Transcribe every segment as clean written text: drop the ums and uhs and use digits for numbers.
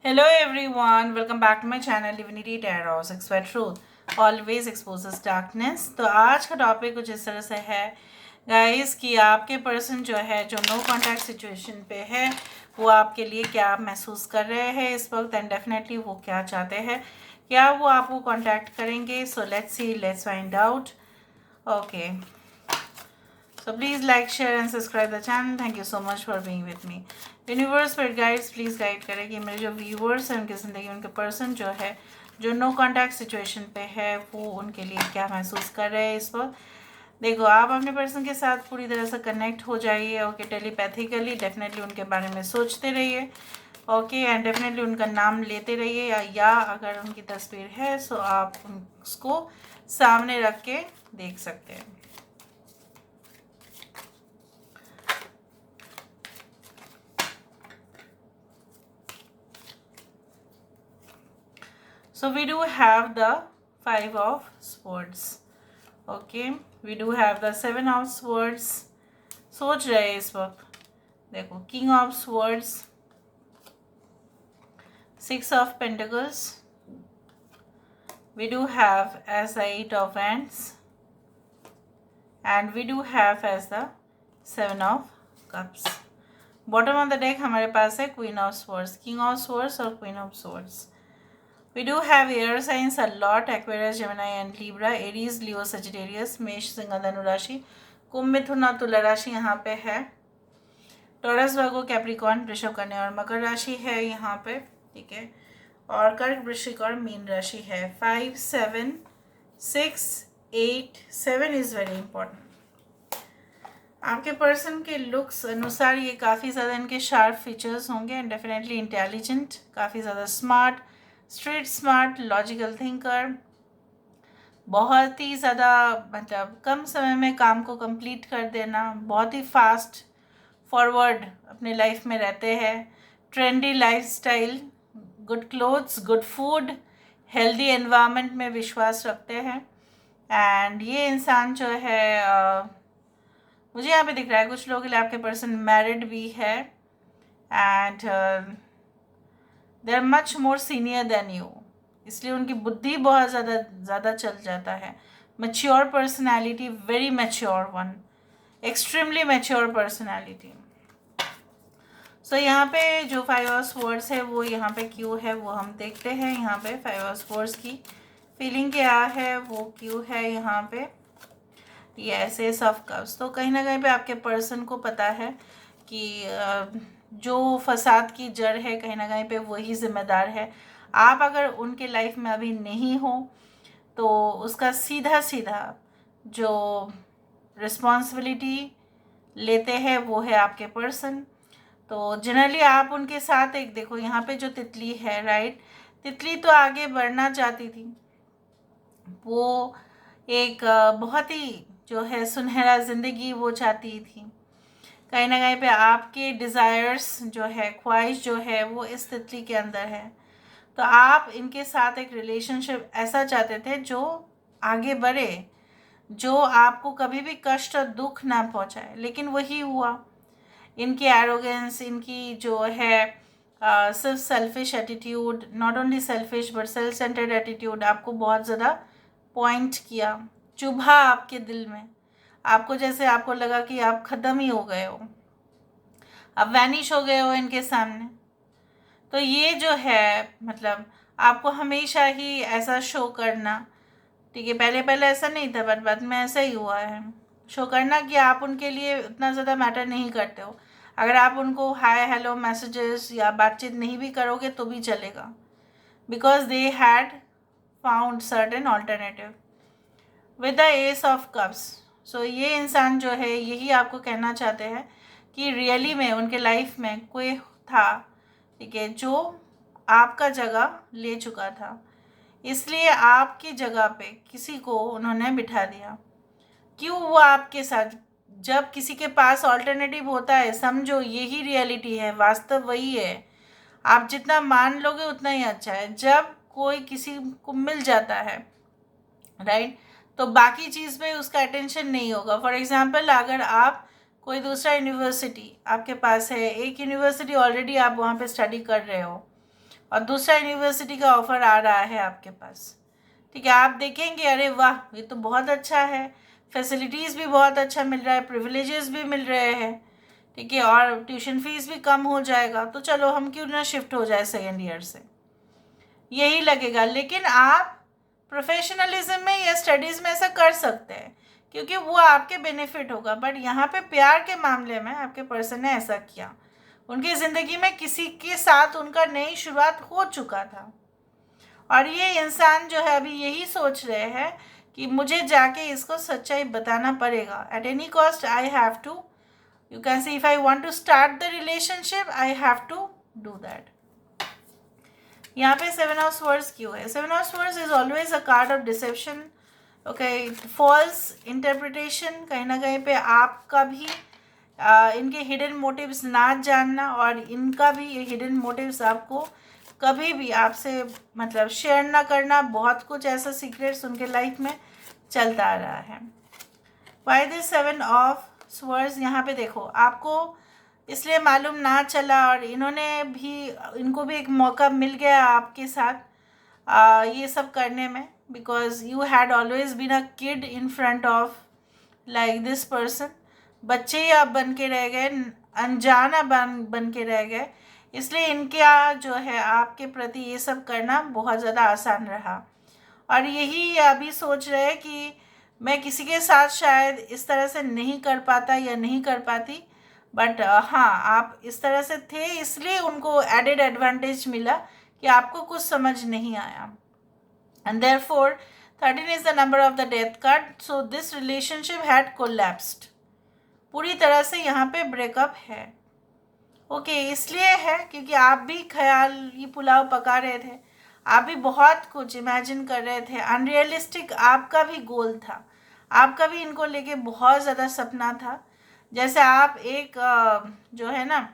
Hello everyone, welcome back to my channel Divinity Tarot, Sex Where Truth Always Exposes Darkness। तो आज का topic कुछ इस तरह से है गाइस कि आपके पर्सन जो है जो नो कॉन्टैक्ट सिचुएशन पे है वो आपके लिए क्या महसूस कर रहे हैं इस वक्त एंड डेफिनेटली वो क्या चाहते हैं, क्या वो आपको कॉन्टैक्ट करेंगे। So let's see, let's find out. Okay, so please like, share and subscribe the channel. Thank you so much for being with me. Universe पर गाइड्स प्लीज़ गाइड करें कि मेरे जो व्यूवर्स हैं उनकी ज़िंदगी, उनके पर्सन जो है जो नो कॉन्टैक्ट सिचुएशन पे है वो उनके लिए क्या महसूस कर रहे हैं इस वक्त। देखो, आप अपने पर्सन के साथ पूरी तरह से कनेक्ट हो जाइए। ओके, टेलीपैथिकली डेफिनेटली उनके बारे में सोचते रहिए। ओके, एंड डेफिनेटली उनका नाम लेते रहिए या अगर उनकी तस्वीर है सो आप उसको सामने रख के देख सकते हैं। So we do have the 5 of swords. Okay, we do have the 7 of swords. सोच रहे हैं इस वक्त। देखो, King of swords, 6 of pentacles. We do have as the 8 of wands, and we do have as the 7 of cups. Bottom of the deck हमारे पास है Queen of swords, King of swords और Queen of swords. We do have air signs a lot: Aquarius, Gemini and Libra, Aries, Leo, Sagittarius, मेष, सिंह, धनु राशि, कुंभ, मिथुन और तुला राशि यहाँ पे है। टॉरस, वर्गो, कैप्रिकॉर्न, वृषभ, कन्या और मकर राशि है यहाँ पे, ठीक है। और कर्क, वृश्चिक और मीन राशि है। 5, 7, 6, 8, 7 इज़ वेरी इंपॉर्टेंट। आपके पर्सन के लुक्स अनुसार ये काफ़ी ज़्यादा इनके शार्प फीचर्स होंगे एंड डेफिनेटली इंटेलिजेंट, काफ़ी ज़्यादा smart, street smart, logical thinker, बहुत ही ज़्यादा मतलब कम समय में काम को कंप्लीट कर देना, बहुत ही फास्ट फॉरवर्ड अपने लाइफ में रहते हैं, trendy lifestyle, good clothes, good food, healthy environment में विश्वास रखते हैं। एंड ये इंसान जो है मुझे यहाँ पे दिख रहा है कुछ लोगों के लिए आपके पर्सन मैरिड भी है and they are much more senior than you, इसलिए उनकी बुद्धि बहुत ज़्यादा चल जाता है। Mature personality, very mature one, extremely mature personality. So यहाँ पे जो 5 ऑफ स्वर्ड्स है वो यहाँ पे क्यों है वो हम देखते हैं। यहाँ पे 5 ऑफ स्वर्ड्स की फीलिंग क्या है, वो क्यों है यहाँ पे। Yes, S of cups. तो कहीं ना कहीं पे आपके पर्सन को पता है कि जो फसाद की जड़ है कहीं ना कहीं पे वही जिम्मेदार है। आप अगर उनके लाइफ में अभी नहीं हो तो उसका सीधा सीधा जो रिस्पॉन्सिबिलिटी लेते हैं वो है आपके पर्सन। तो जनरली आप उनके साथ एक देखो यहाँ पे जो तितली है, राइट, तितली तो आगे बढ़ना चाहती थी, वो एक बहुत ही जो है सुनहरा ज़िंदगी वो चाहती थी। कहीं ना कहीं पे आपके डिज़ायर्स जो है, ख्वाहिश जो है वो इस तितली के अंदर है। तो आप इनके साथ एक रिलेशनशिप ऐसा चाहते थे जो आगे बढ़े, जो आपको कभी भी कष्ट और दुख ना पहुंचाए, लेकिन वही हुआ। इनकी एरोगेंस, इनकी जो है सिर्फ selfish attitude, not only selfish but self centred attitude आपको बहुत ज़्यादा पॉइंट किया, चुभा आपके दिल में। आपको जैसे आपको लगा कि आप ख़त्म ही हो गए हो, आप वैनिश हो गए हो इनके सामने। तो ये जो है मतलब आपको हमेशा ही ऐसा शो करना, ठीक है, पहले पहले ऐसा नहीं था बट बाद में ऐसा ही हुआ है, शो करना कि आप उनके लिए उतना ज़्यादा मैटर नहीं करते हो। अगर आप उनको हाय हेलो मैसेजेस या बातचीत नहीं भी करोगे तो भी चलेगा, because they had found certain alternative with the ace of cups. So ये इंसान जो है यही आपको कहना चाहते हैं कि रियली में उनके लाइफ में कोई था, ठीक है, जो आपका जगह ले चुका था, इसलिए आपकी जगह पे किसी को उन्होंने बिठा दिया। क्यों वो आपके साथ, जब किसी के पास ऑल्टरनेटिव होता है, समझो यही रियलिटी है, वास्तव वही है। आप जितना मान लोगे उतना ही अच्छा है। जब कोई किसी को मिल जाता है, राइट, तो बाकी चीज़ पे उसका अटेंशन नहीं होगा। फॉर एग्जांपल, अगर आप कोई दूसरा यूनिवर्सिटी आपके पास है, एक यूनिवर्सिटी ऑलरेडी आप वहाँ पे स्टडी कर रहे हो और दूसरा यूनिवर्सिटी का ऑफ़र आ रहा है आपके पास, ठीक है। आप देखेंगे अरे वाह ये तो बहुत अच्छा है, फैसिलिटीज़ भी बहुत अच्छा मिल रहा है, प्रिविलेजेस भी मिल रहे हैं, ठीक है, और ट्यूशन फीस भी कम हो जाएगा, तो चलो हम क्यों ना शिफ्ट हो जाए सेकेंड ईयर से, यही लगेगा। लेकिन आप प्रोफेशनलिज्म में या स्टडीज़ में ऐसा कर सकते हैं क्योंकि वो आपके बेनिफिट होगा। बट यहाँ पे प्यार के मामले में आपके पर्सन ने ऐसा किया, उनकी ज़िंदगी में किसी के साथ उनका नई शुरुआत हो चुका था और ये इंसान जो है अभी यही सोच रहे हैं कि मुझे जाके इसको सच्चाई बताना पड़ेगा, at any cost I have to, you can see if I want to start the relationship I have to do that. यहाँ पे 7 ऑफ स्वर्ड्स क्यों है? 7 of swords is always a card of deception, okay, false interpretation. कहीं ना कहीं पे आपका भी इनके हिडन मोटिव्स ना जानना और इनका भी ये हिडन मोटिव्स आपको कभी भी आपसे मतलब शेयर ना करना, बहुत कुछ ऐसा सीक्रेट्स उनके लाइफ में चलता आ रहा है। Why this 7 of swords? यहाँ पे देखो आपको इसलिए मालूम ना चला और इनको भी एक मौका मिल गया आपके साथ ये सब करने में, because you had always been a kid in front of like this person. बच्चे ही आप बन के रह गए, अनजाना बन के रह गए, इसलिए इनका जो है आपके प्रति ये सब करना बहुत ज़्यादा आसान रहा और यही अभी सोच रहे हैं कि मैं किसी के साथ शायद इस तरह से नहीं कर पाता या नहीं कर पाती। बट हाँ, आप इस तरह से थे इसलिए उनको एडेड एडवांटेज मिला कि आपको कुछ समझ नहीं आया। And therefore 13 is the number of the death card, so this relationship had collapsed, पूरी तरह से यहाँ पे ब्रेकअप है। ओके, इसलिए है क्योंकि आप भी ख्याली पुलाव पका रहे थे, आप भी बहुत कुछ इमेजिन कर रहे थे, अनरियलिस्टिक आपका भी गोल था, आपका भी इनको लेके बहुत ज़्यादा सपना था। जैसे आप एक जो है ना,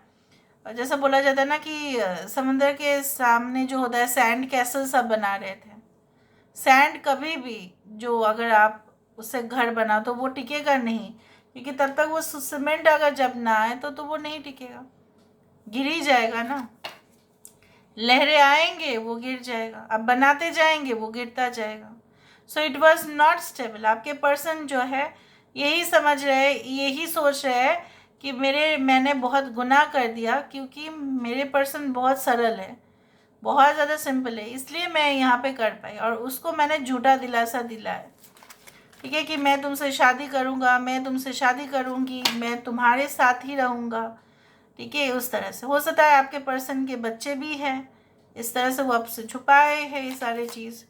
जैसा बोला जाता है ना कि समुंदर के सामने जो होता है सैंड कैसल सब बना रहे थे। सैंड कभी भी जो अगर आप उससे घर बना तो वो टिकेगा नहीं, क्योंकि तब तक वो सीमेंट अगर जब ना आए तो वो नहीं टिकेगा, गिर ही जाएगा ना। लहरें आएंगे वो गिर जाएगा, अब बनाते जाएंगे वो गिरता जाएगा। So it was not stable. आपके पर्सन जो है यही समझ रहे, यही सोच रहे हैं कि मैंने बहुत गुनाह कर दिया, क्योंकि मेरे पर्सन बहुत सरल है, बहुत ज़्यादा सिंपल है, इसलिए मैं यहाँ पे कर पाई और उसको मैंने झूठा दिलासा दिलाया, ठीक है, कि मैं तुमसे शादी करूँगा, मैं तुमसे शादी करूँगी, मैं तुम्हारे साथ ही रहूँगा, ठीक है। उस तरह से हो सकता है आपके पर्सन के बच्चे भी हैं, इस तरह से वो आपसे छुपाए हैं ये सारे चीज़।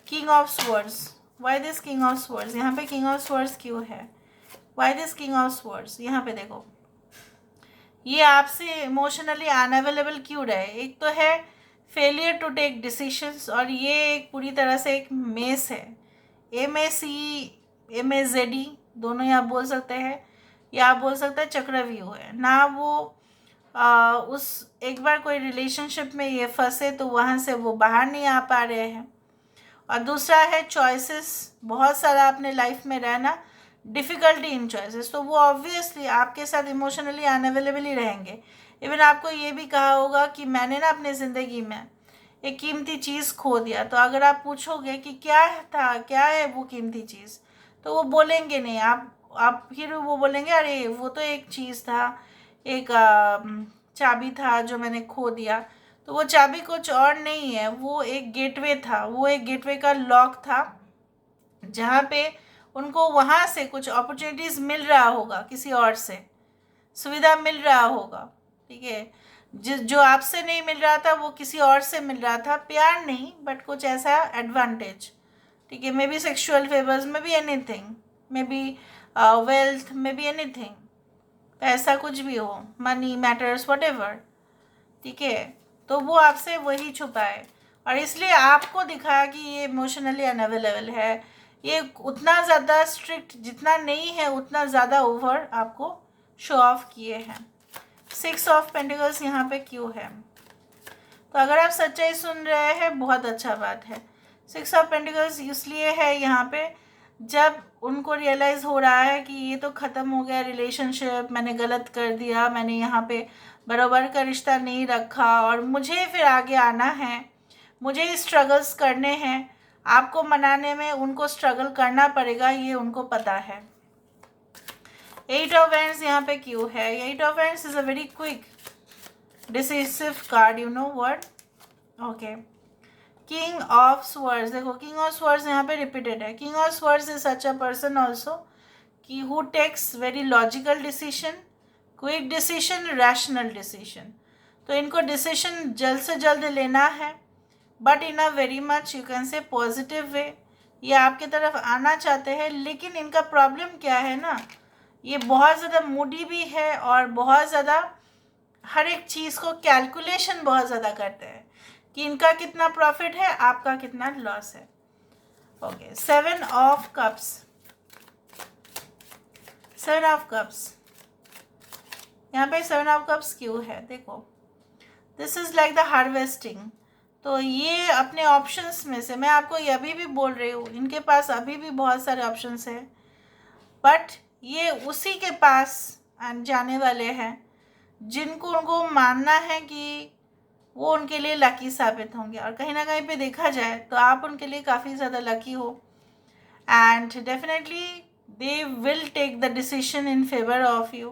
King of swords, why this king of swords? यहाँ पे किंग ऑफ स्वर्ड्स क्यों है? Why this king of swords? यहाँ पे देखो ये आपसे इमोशनली अनअवेलेबल क्यों रहे? एक तो है फेलियर टू टेक डिसीशंस और ये एक पूरी तरह से एक मेस है, MACE दोनों ही आप बोल सकते हैं, या आप बोल सकते हैं चक्रव्यूह है ना। वो उस एक बार कोई रिलेशनशिप में ये फंसे तो वहाँ से वो बाहर नहीं आ पा रहे हैं। और दूसरा है चॉइसेस, बहुत सारा अपने लाइफ में रहना, डिफ़िकल्टी इन चॉइसेस, तो वो ऑब्वियसली आपके साथ इमोशनली अनअवेलेबल ही रहेंगे। इवन आपको ये भी कहा होगा कि मैंने ना अपनी ज़िंदगी में एक कीमती चीज़ खो दिया, तो अगर आप पूछोगे कि क्या था, क्या है वो कीमती चीज़, तो वो बोलेंगे नहीं, आप फिर वो बोलेंगे अरे वो तो एक चीज़ था, एक चाबी था जो मैंने खो दिया। तो वो चाबी कुछ और नहीं है, वो एक गेटवे था, वो एक गेटवे का लॉक था, जहाँ पे उनको वहाँ से कुछ अपॉर्चुनिटीज़ मिल रहा होगा, किसी और से सुविधा मिल रहा होगा, ठीक है, जो आपसे नहीं मिल रहा था वो किसी और से मिल रहा था, प्यार नहीं बट कुछ ऐसा एडवांटेज, ठीक है, may be sexual favours, may be anything, may be wealth, may be anything, पैसा कुछ भी हो, मनी मैटर्स व्हाटएवर, ठीक है। तो वो आपसे वही छुपाए और इसलिए आपको दिखाया कि ये इमोशनली अनअवेलेबल है, ये उतना ज़्यादा स्ट्रिक्ट जितना नहीं है उतना ज़्यादा ओवर आपको शो ऑफ किए हैं। 6 ऑफ पेंटिकल्स यहाँ पे क्यों है? तो अगर आप सच्चाई सुन रहे हैं बहुत अच्छा बात है। 6 ऑफ पेंटिकल्स इसलिए है यहाँ पे जब उनको रियलाइज़ हो रहा है कि ये तो ख़त्म हो गया रिलेशनशिप, मैंने गलत कर दिया, मैंने यहाँ पे बराबर का रिश्ता नहीं रखा और मुझे फिर आगे आना है, मुझे स्ट्रगल्स करने हैं, आपको मनाने में उनको स्ट्रगल करना पड़ेगा, ये उनको पता है। 8 ऑफ वैंड्स यहाँ पे क्यों है? 8 of wands is a very quick decisive card, you know what. Okay, king of swords, देखो किंग ऑफ स्वर्ड्स यहाँ पे रिपीटेड है। King of swords is such a person also कि who takes very logical decision, quick decision, rational decision. तो इनको decision जल्द से जल्द लेना है, but in a very much you can say positive way. ये आपके तरफ आना चाहते हैं, लेकिन इनका प्रॉब्लम क्या है ना, ये बहुत ज़्यादा मूडी भी है और बहुत ज़्यादा हर एक चीज़ को कैलकुलेशन बहुत ज़्यादा करते हैं कि इनका कितना प्रॉफिट है, आपका कितना लॉस है। Okay, 7 of cups, 7 of cups यहाँ पे 7 ऑफ कप्स क्यों है? देखो, this is like the harvesting. तो ये अपने ऑप्शंस में से, मैं आपको ये अभी भी बोल रही हूँ, इनके पास अभी भी बहुत सारे ऑप्शंस हैं, बट ये उसी के पास जाने वाले हैं जिनको उनको मानना है कि वो उनके लिए लकी साबित होंगे। और कहीं ना कहीं पे देखा जाए तो आप उनके लिए काफ़ी ज़्यादा लकी हो, and definitely they will take the decision in favour of you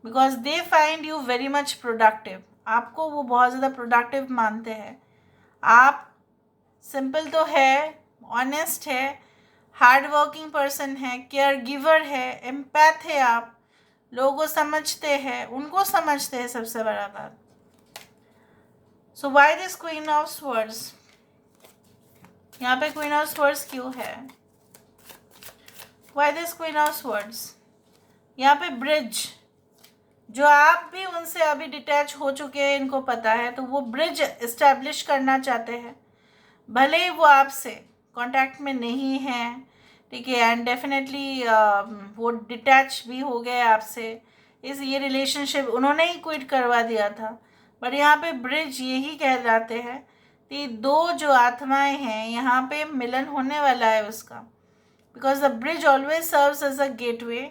because they find you very much productive. आपको वो बहुत ज़्यादा प्रोडक्टिव मानते हैं। आप सिंपल तो है, ऑनेस्ट है, हार्ड वर्किंग पर्सन है, केयर गिवर है, एम्पैथ है, आप लोगों को समझते हैं, उनको समझते हैं, सबसे बड़ा बात। So why this queen of swords? यहाँ पे क्वीन ऑफ स्वर्ड्स क्यों है? Why this queen of swords? यहाँ पे ब्रिज, जो आप भी उनसे अभी डिटैच हो चुके हैं, इनको पता है, तो वो ब्रिज इस्टेब्लिश करना चाहते हैं, भले ही वो आपसे कांटेक्ट में नहीं है, ठीक है, एंड डेफिनेटली वो डिटैच भी हो गए आपसे। ये रिलेशनशिप उन्होंने ही क्विट करवा दिया था, बट यहाँ पे ब्रिज यही कहलाते हैं कि दो जो आत्माएं हैं यहाँ पे मिलन होने वाला है उसका, because the bridge always serves as a gateway,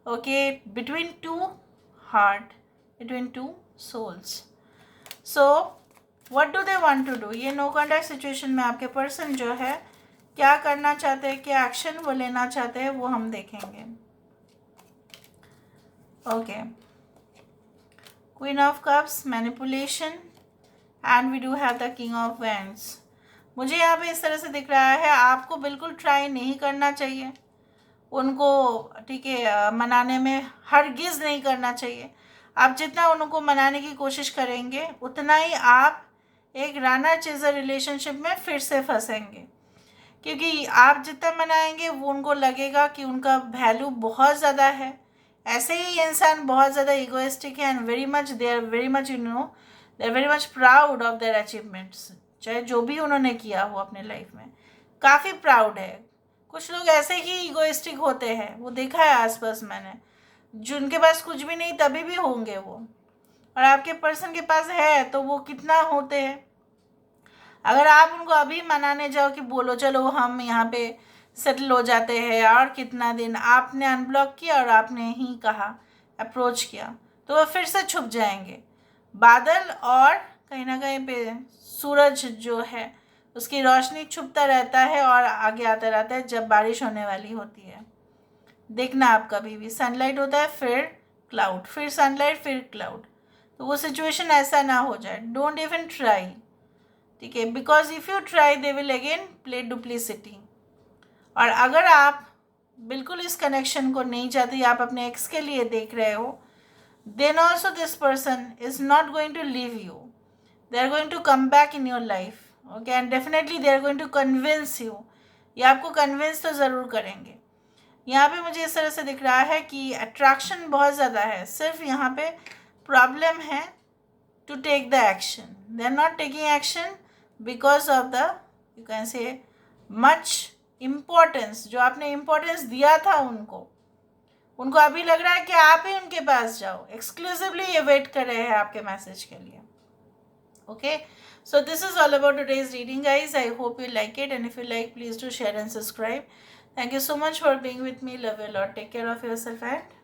okay, between two heart, between two souls. So what do they want to do? ये नो कॉन्टैक्ट सिचुएशन में आपके पर्सन जो है क्या करना चाहते हैं, क्या एक्शन वो लेना चाहते हैं, वो हम देखेंगे। Okay, queen of cups, manipulation, and we do have the king of wands. मुझे यहाँ पे इस तरह से दिख रहा है, आपको बिल्कुल ट्राई नहीं करना चाहिए उनको, ठीक है, मनाने में हरगिज़ नहीं करना चाहिए। आप जितना उनको मनाने की कोशिश करेंगे उतना ही आप एक राना चेजर रिलेशनशिप में फिर से फंसेंगे, क्योंकि आप जितना मनाएंगे वो उनको लगेगा कि उनका वैल्यू बहुत ज़्यादा है। ऐसे ही इंसान बहुत ज़्यादा इगोइस्टिक है, and very much they are very much they are very much proud of their achievements, चाहे जो भी उन्होंने किया हो अपने लाइफ में, काफ़ी प्राउड है। कुछ लोग ऐसे ही इगोइस्टिक होते हैं, वो देखा है आसपास मैंने, जिनके पास कुछ भी नहीं तभी भी होंगे वो, और आपके पर्सन के पास है तो वो कितना होते हैं। अगर आप उनको अभी मनाने जाओ कि बोलो चलो हम यहाँ पे सेटल हो जाते हैं, और कितना दिन आपने अनब्लॉक किया और आपने ही कहा, अप्रोच किया, तो वह फिर से छुप जाएंगे। बादल और कहीं ना कहीं पे सूरज जो है उसकी रोशनी छुपता रहता है और आगे आता रहता है जब बारिश होने वाली होती है। देखना आप कभी भी, सनलाइट होता है फिर क्लाउड, फिर सनलाइट फिर क्लाउड, तो वो सिचुएशन ऐसा ना हो जाए। डोंट इवन ट्राई, ठीक है, because if you try they will again play duplicity. और अगर आप बिल्कुल इस कनेक्शन को नहीं चाहते, आप अपने एक्स के लिए देख रहे हो, then also this person is not going to leave you, they are going to come back in your life, okay, and definitely they are going to convince you. ये आपको कन्विंस तो ज़रूर करेंगे। यहाँ पे मुझे इस तरह से दिख रहा है कि अट्रैक्शन बहुत ज़्यादा है, सिर्फ यहाँ पे प्रॉब्लम है to take the action. They are not taking action because of the, you can say, much importance, जो आपने इम्पोर्टेंस दिया था उनको अभी लग रहा है कि आप ही उनके पास जाओ, एक्सक्लूसिवली ये वेट कर रहे हैं आपके मैसेज के लिए। Okay, so this is all about today's reading, guys. I hope you like it, and if you like, please do share and subscribe. Thank you so much for being with me. Love you a lot. Take care of yourself and